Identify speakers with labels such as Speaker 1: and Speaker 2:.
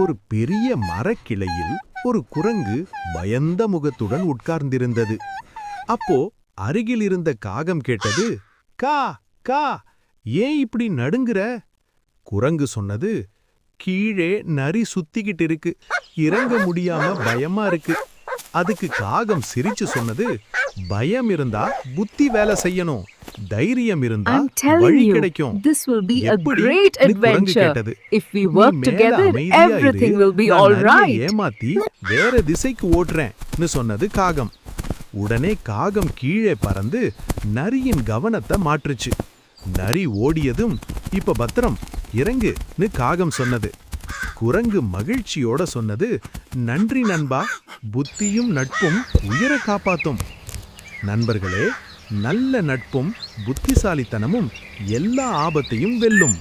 Speaker 1: ஒரு பெரிய மரக்கிளையில் ஒரு குரங்கு பயந்த முகத்துடன் உட்கார்ந்திருந்தது. அப்போ அருகில் இருந்த காகம் கேட்டது, கா கா, ஏன் இப்படி நடுங்குற? குரங்கு சொன்னது, கீழே நரி சுத்திக்கிட்டு இருக்கு, இறங்க முடியாம பயமா இருக்கு. அதுக்கு காகம் சிரிச்சு சொன்னது, பயம் இருந்தா புத்தி வேலை செய்யணும், தைரியம் இருந்தா
Speaker 2: I'm telling
Speaker 1: வழி
Speaker 2: you,
Speaker 1: கிடைக்கும்.
Speaker 2: this will be a
Speaker 1: எப்படி?
Speaker 2: great
Speaker 1: ன்னு குரங்கு
Speaker 2: adventure.
Speaker 1: கேட்டது.
Speaker 2: If we
Speaker 1: நீ
Speaker 2: work
Speaker 1: மேல
Speaker 2: together,
Speaker 1: அமைதியா இரு,
Speaker 2: everything will be
Speaker 1: நான்
Speaker 2: all
Speaker 1: நரியை
Speaker 2: right.
Speaker 1: ஏமாத்தி வேற திசைக்கு ஓடுறேன்னு சொன்னது காகம். உடனே காகம் கீழே பறந்து நரியின் கவனத்தை மாற்றுச்சு. நரி ஓடியதும், இப்ப பத்திரம், இறங்குன்னு காகம் சொன்னது. குரங்கு மகிழ்ச்சியோட சொன்னது, நன்றி நண்பா, புத்தியும் நட்பும் உயிரை காப்பாத்தும். நண்பர்களே, நல்ல நட்பும் புத்திசாலித்தனமும் எல்லா ஆபத்தையும் வெல்லும்.